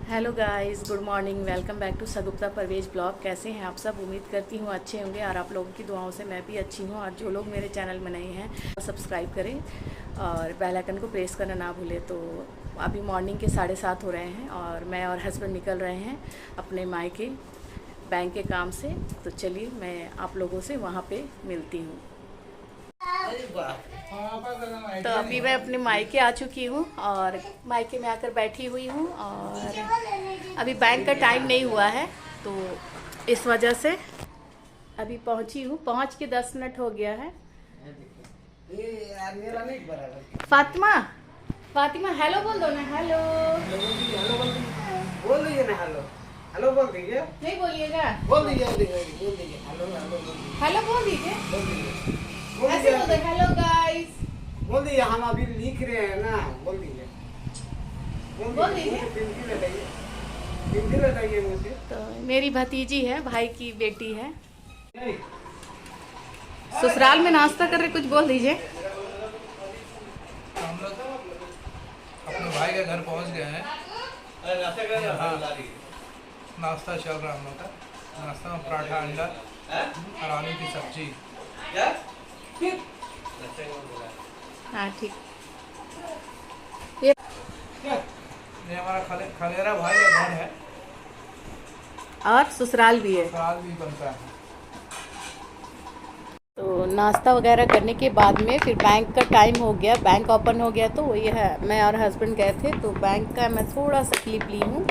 Hello guys, good morning. Welcome back to Shagufta Parvez blog. कैसे हैं आप सब? उम्मीद करती हूँ अच्छे होंगे और आप लोगों की दुआओं से मैं भी अच्छी हूँ। और जो लोग मेरे चैनल में नए हैं सब्सक्राइब करें और बेल आइकन को प्रेस करना ना भूलें। तो अभी मॉर्निंग के 7:30 हो रहे हैं और मैं और हस्बैंड निकल रहे हैं अपने मायके बैंक के काम से। तो चलिए मैं आप लोगों से वहाँ पर मिलती हूँ। तो अभी मैं अपने मायके आ चुकी हूँ और मायके में आकर बैठी हुई हूँ और अभी बैंक का टाइम नहीं हुआ है, तो इस वजह से अभी पहुँची हूँ। पहुँच के 10 मिनट हो गया है। फातिमा, फातिमा हेलो बोल दो ना। हेलो बोल दीजिए ना। हेलो हेलो बोल दीजिए। नहीं बोलिएगा? बोल दीजिए बोल दीजिए हेलो हेलो हेलो बोल दीजिए। बोल दीजिए ऐसे बोल दो, हेलो गाइस बोल दीजिए। हम अभी लिख रहे हैं ना, बोल दीजिए बोल दीजिए। पिंकी लगाइए मुझे। तो मेरी भतीजी है, भाई की बेटी है। ससुराल में नाश्ता कर रहे, कुछ बोल दीजिए। हम लोग अपने भाई के घर पहुंच गए हैं। नाश्ता चल रहा है हम लोग का। नाश्ता में पराठा, अंडा और आलू की सब्जी। हाँ ठीक। ये हमारा खलेरा भाई का घर है और ससुराल भी है। ससुराल भी बनता है। तो नाश्ता वगैरह करने के बाद में फिर बैंक का टाइम हो गया, बैंक ओपन हो गया। तो वही है, मैं और हस्बैंड गए थे तो बैंक का मैं थोड़ा सा क्लिप ली हूँ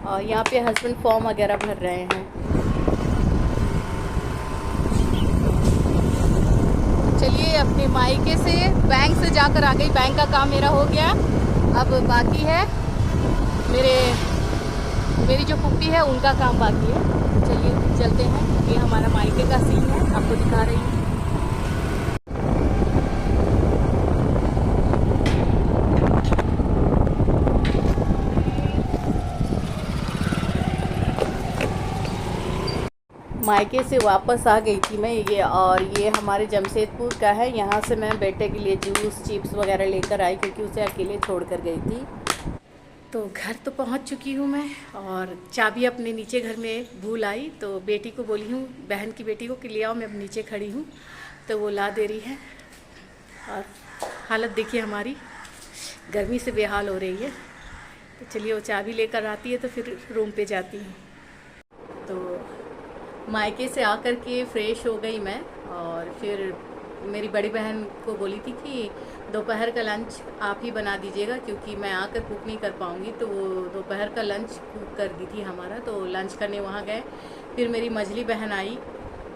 और यहाँ पे हस्बैंड फॉर्म वगैरह भर रहे हैं। चलिए अपने मायके से बैंक से जाकर आ गई। बैंक का काम मेरा हो गया, अब बाकी है मेरी जो पुप्पी है उनका काम बाकी है। चलिए चलते हैं। ये हमारा मायके का सीन है, आपको दिखा रही हूँ। मायके से वापस आ गई थी मैं ये, और ये हमारे जमशेदपुर का है। यहाँ से मैं बेटे के लिए जूस चिप्स वगैरह लेकर आई क्योंकि उसे अकेले छोड़ कर गई थी। तो घर तो पहुँच चुकी हूँ मैं और चाबी अपने नीचे घर में भूल आई। तो बेटी को बोली हूँ, बहन की बेटी को, कि ले आओ, मैं अब नीचे खड़ी हूँ। तो वो ला दे रही है। और हालत देखिए हमारी, गर्मी से बेहाल हो रही है। तो चलिए वो चाबी लेकर आती है तो फिर रूम पे जाती हूँ। तो मायके से आकर के फ्रेश हो गई मैं और फिर मेरी बड़ी बहन को बोली थी कि दोपहर का लंच आप ही बना दीजिएगा क्योंकि मैं आकर कुक नहीं कर पाऊँगी। तो वो दोपहर का लंच कुक कर दी थी हमारा। तो लंच करने वहाँ गए। फिर मेरी मझली बहन आई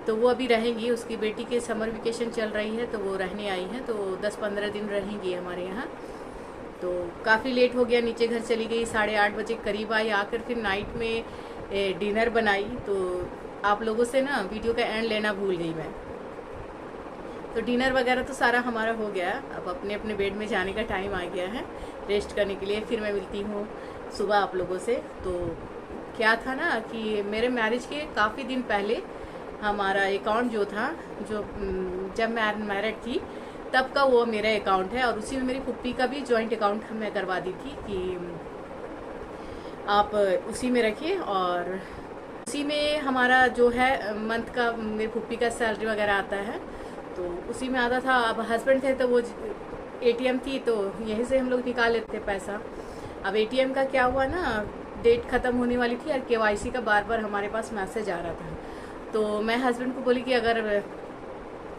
तो वो अभी रहेंगी, उसकी बेटी के समर वेकेशन चल रही है तो वो रहने आई हैं। तो 10-15 दिन रहेंगी हमारे यहाँ। तो काफ़ी लेट हो गया, नीचे घर चली गई, 8:30 बजे करीब आई। आकर फिर नाइट में डिनर बनाई। तो आप लोगों से ना वीडियो का एंड लेना भूल गई मैं। तो डिनर वगैरह तो सारा हमारा हो गया। अब अपने अपने बेड में जाने का टाइम आ गया है रेस्ट करने के लिए। फिर मैं मिलती हूँ सुबह आप लोगों से। तो क्या था ना कि मेरे मैरिज के काफ़ी दिन पहले हमारा अकाउंट जो था, जो जब मैं मैरिड थी तब का वो मेरा अकाउंट है और उसी में मेरी पुप्पी का भी जॉइंट अकाउंट मैं करवा दी थी कि आप उसी में रखिए। और उसी में हमारा जो है मंथ का मेरी पुप्पी का सैलरी वगैरह आता है तो उसी में आता था। अब हस्बैंड थे तो वो एटीएम थी तो यहीं से हम लोग निकाल लेते थे पैसा। अब एटीएम का क्या हुआ ना, डेट ख़त्म होने वाली थी और केवाईसी का बार बार हमारे पास मैसेज आ रहा था। तो मैं हस्बैंड को बोली कि अगर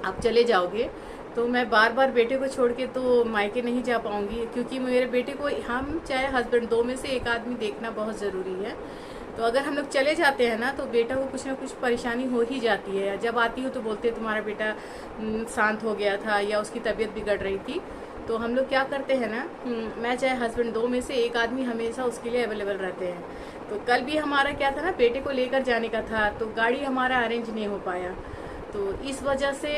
आप चले जाओगे तो मैं बार बार बेटे को छोड़ के तो मायके नहीं जा पाऊँगी क्योंकि मेरे बेटे को हम चाहे हस्बैंड दो में से एक आदमी देखना बहुत ज़रूरी है। तो अगर हम लोग चले जाते हैं ना तो बेटा को कुछ ना कुछ परेशानी हो ही जाती है। जब आती हूँ तो बोलते हैं तुम्हारा बेटा शांत हो गया था या उसकी तबीयत बिगड़ रही थी। तो हम लोग क्या करते हैं ना, मैं चाहे हस्बैंड दो में से एक आदमी हमेशा उसके लिए अवेलेबल रहते हैं। तो कल भी हमारा क्या था ना, बेटे को लेकर जाने का था तो गाड़ी हमारा अरेंज नहीं हो पाया। तो इस वजह से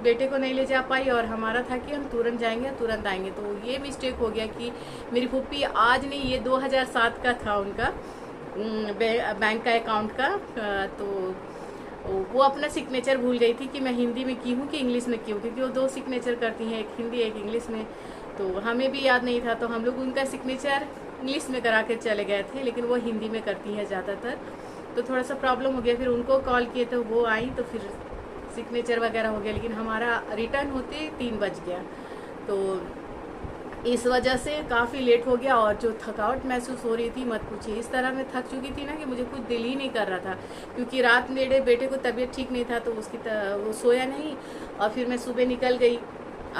बेटे को नहीं ले जा पाई और हमारा था कि हम तुरंत जाएंगे तुरंत आएंगे। तो ये मिस्टेक हो गया कि मेरी पुप्पी आज नहीं, ये 2007 का था उनका बैंक का अकाउंट का। तो वो अपना सिग्नेचर भूल गई थी कि मैं हिंदी में की हूँ कि इंग्लिश में की हूँ, क्योंकि वो 2 सिग्नेचर करती हैं, एक हिंदी एक इंग्लिश में। तो हमें भी याद नहीं था। तो हम लोग उनका सिग्नेचर इंग्लिश में करा के चले गए थे, लेकिन वो हिंदी में करती हैं ज़्यादातर। तो थोड़ा सा प्रॉब्लम हो गया, फिर उनको कॉल किए तो वो आई, तो फिर सिग्नेचर वगैरह हो गया, लेकिन हमारा रिटर्न होते 3 बज गया। तो इस वजह से काफ़ी लेट हो गया, और जो थकावट महसूस हो रही थी मत पूछिए। इस तरह मैं थक चुकी थी ना कि मुझे कुछ दिल ही नहीं कर रहा था, क्योंकि रात मेरे बेटे को तबीयत ठीक नहीं था, तो वो सोया नहीं, और फिर मैं सुबह निकल गई।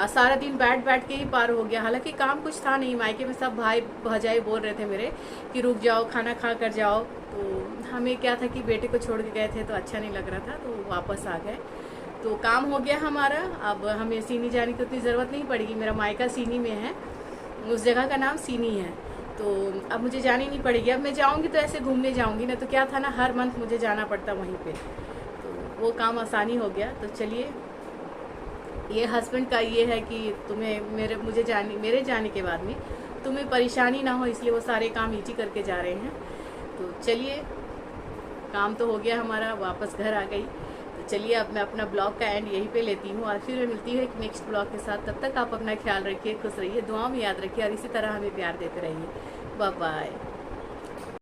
सारा दिन बैठ बैठ के ही पार हो गया। हालांकि काम कुछ था नहीं, मायके में सब भाई भजाई बोल रहे थे मेरे कि रुक जाओ, खाना खा कर जाओ। तो हमें क्या था कि बेटे को छोड़ के गए थे तो अच्छा नहीं लग रहा था, तो वापस आ गए। तो काम हो गया हमारा। अब हमें सीनी जाने की उतनी ज़रूरत नहीं पड़ेगी, मेरा मायका सीनी में है, उस जगह का नाम सीनी है। तो अब मुझे जानी नहीं पड़ेगी। अब मैं जाऊंगी तो ऐसे घूमने जाऊंगी ना, तो क्या था ना, हर मंथ मुझे जाना पड़ता वहीं पे, तो वो काम आसानी हो गया। तो चलिए, ये हस्बैंड का ये है कि तुम्हें मेरे जाने के बाद में तुम्हें परेशानी ना हो, इसलिए वो सारे काम ईजी करके जा रहे हैं। तो चलिए, काम तो हो गया हमारा, वापस घर आ गई। तो चलिए, अब मैं अपना ब्लॉग का एंड यहीं पे लेती हूँ, और फिर मैं मिलती हूँ एक नेक्स्ट ब्लॉग के साथ। तब तक आप अपना ख्याल रखिए, खुश रहिए, दुआओं में याद रखिए, और इसी तरह हमें प्यार देते रहिए। Bye bye.